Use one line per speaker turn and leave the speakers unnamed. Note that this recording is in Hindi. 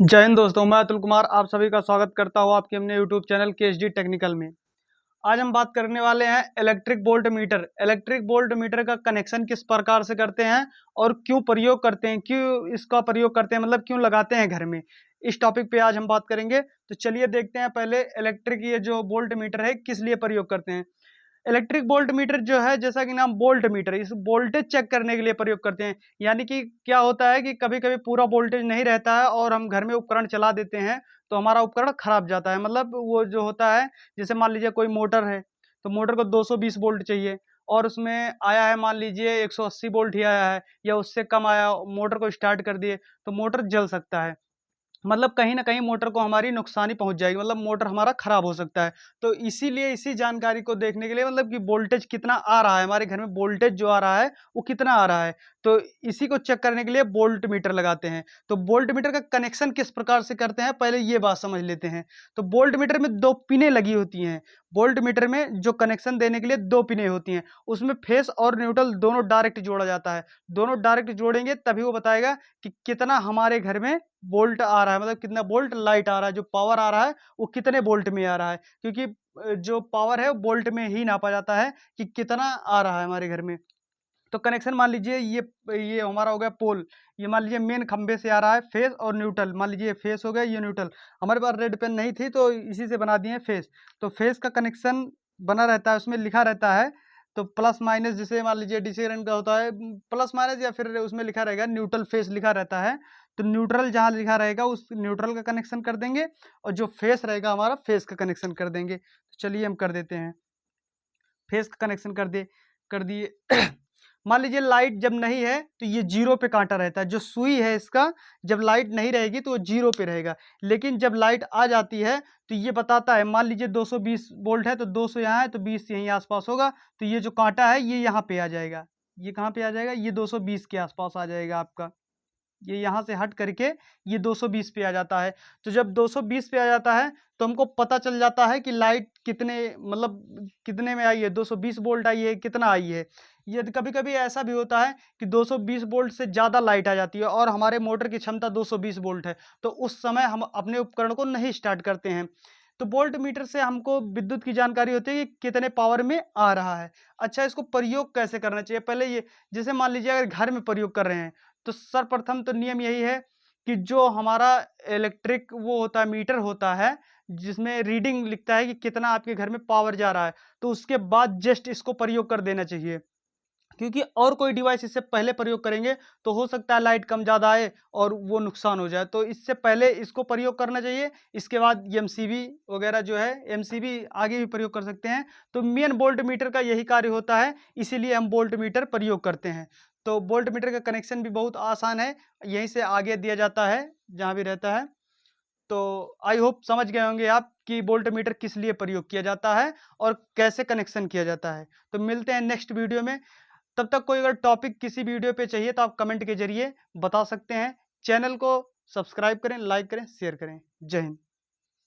जय हिंद दोस्तों, मैं अतुल कुमार आप सभी का स्वागत करता हूं आपके अपने यूट्यूब चैनल केएचडी टेक्निकल में। आज हम बात करने वाले हैं electric volt meter. Electric volt meter का कनेक्शन किस प्रकार से करते हैं और क्यों प्रयोग करते हैं, क्यों इसका प्रयोग करते हैं, मतलब क्यों लगाते हैं घर में। इस टॉपिक पे आज हम बात करेंगे। तो चलिए देखते हैं पहले इलेक्ट्रिक ये जो वोल्ट मीटर है किस लिए प्रयोग करते हैं। इलेक्ट्रिक वोल्ट मीटर जो है, जैसा कि नाम वोल्ट मीटर, इस वोल्टेज चेक करने के लिए प्रयोग करते हैं। यानी कि क्या होता है कि कभी-कभी पूरा वोल्टेज नहीं रहता है और हम घर में उपकरण चला देते हैं, तो हमारा उपकरण खराब जाता है। मतलब वो जो होता है, जैसे मान लीजिए कोई मोटर है, तो मोटर को 220 वोल्ट चाहिए और उसमें आया है मान लीजिए 180 वोल्ट ही आया है या उससे कम आया, मोटर को स्टार्ट कर दिए, तो मोटर जल सकता है। मतलब कहीं न कहीं मोटर को हमारी नुकसानी पहुँच जाएगी, मतलब मोटर हमारा खराब हो सकता है। तो इसीलिए इसी जानकारी को देखने के लिए, मतलब कि वोल्टेज कितना आ रहा है, हमारे घर में वोल्टेज जो आ रहा है, वो कितना आ रहा है। तो इसी को चेक करने के लिए वोल्ट मीटर लगाते हैं। तो वोल्ट मीटर का कनेक्शन किस प्रकार से करते हैं, पहले ये बात समझ लेते हैं। तो वोल्ट मीटर में 2 पिनें लगी होती हैं। वोल्ट मीटर में जो कनेक्शन देने के लिए 2 पिनें होती हैं, उसमें फेस और न्यूट्रल दोनों डायरेक्ट जोड़ा जाता है। दोनों डायरेक्ट जोड़ेंगे तभी वो बताएगा कि कितना हमारे घर में वोल्ट आ रहा है, मतलब कितना वोल्ट लाइट आ रहा है, जो पावर आ रहा है वो कितने वोल्ट में आ रहा है। क्योंकि जो पावर है वोल्ट में ही नापा जाता है कि कितना आ रहा है हमारे घर में। तो कनेक्शन मान लीजिए ये हमारा हो गया पोल। ये मान लीजिए मेन खंभे से आ रहा है फेस और न्यूट्रल। मान लीजिए फेस हो गया, ये न्यूट्रल। हमारे पास रेड पेन नहीं थी तो इसी से बना दिए फेस। तो फेस का कनेक्शन बना रहता है, उसमें लिखा रहता है। तो प्लस माइनस, जैसे मान लीजिए डीसी करंट का होता है प्लस माइनस, या फिर उसमें लिखा रहेगा न्यूट्रल फेस लिखा रहता है। तो न्यूट्रल जहाँ लिखा रहेगा उस न्यूट्रल का कनेक्शन कर देंगे और जो फेस रहेगा हमारा फेस का कनेक्शन कर देंगे। तो चलिए हम कर देते हैं। फेस का कनेक्शन कर दिए। मान लीजिए लाइट जब नहीं है तो ये जीरो पे कांटा रहता है। जो सुई है इसका, जब लाइट नहीं रहेगी तो वो जीरो पे रहेगा। लेकिन जब लाइट आ जाती है तो ये बताता है, मान लीजिए 220 वोल्ट है तो 200 यहाँ है तो 20 यहीं आसपास होगा। तो ये जो कांटा है ये यहाँ पे आ जाएगा। ये कहाँ पे आ जाएगा, ये 220 के आसपास आ जाएगा आपका। ये यहाँ से हट करके ये 220 पे आ जाता है। तो जब 220 पे आ जाता है तो हमको पता चल जाता है कि लाइट कितने, मतलब कितने में आई है, 220 वोल्ट आई है, कितना आई है। यदि कभी-कभी ऐसा भी होता है कि 220 वोल्ट से ज़्यादा लाइट आ जाती है और हमारे मोटर की क्षमता 220 वोल्ट है, तो उस समय हम अपने उपकरण को नहीं स्टार्ट करते हैं। तो वोल्ट मीटर से हमको विद्युत की जानकारी होती है कि कितने पावर में आ रहा है। अच्छा, इसको प्रयोग कैसे करना चाहिए? पहले ये, जैसे मान लीजिए अगर घर में प्रयोग कर रहे हैं, तो सर्वप्रथम तो नियम यही है कि जो हमारा इलेक्ट्रिक वो होता है, मीटर होता है, जिसमें रीडिंग लिखता है कि कितना आपके घर में पावर जा रहा है, तो उसके बाद जस्ट इसको प्रयोग कर देना चाहिए। क्योंकि और कोई डिवाइस इससे पहले प्रयोग करेंगे तो हो सकता है लाइट कम ज़्यादा आए और वो नुकसान हो जाए। तो इससे पहले इसको प्रयोग करना चाहिए। इसके बाद एमसीबी वगैरह जो है, एमसीबी आगे भी प्रयोग कर सकते हैं। तो मेन वोल्ट मीटर का यही कार्य होता है, इसीलिए हम वोल्ट मीटर प्रयोग करते हैं। तो वोल्ट मीटर का कनेक्शन भी बहुत आसान है, यहीं से आगे दिया जाता है जहाँ भी रहता है। तो आई होप समझ गए होंगे आप कि वोल्ट मीटर किस लिए प्रयोग किया जाता है और कैसे कनेक्शन किया जाता है। तो मिलते हैं नेक्स्ट वीडियो में। तब तक कोई अगर टॉपिक किसी वीडियो पे चाहिए तो आप कमेंट के ज़रिए बता सकते हैं। चैनल को सब्सक्राइब करें, लाइक करें, शेयर करें। जय हिंद।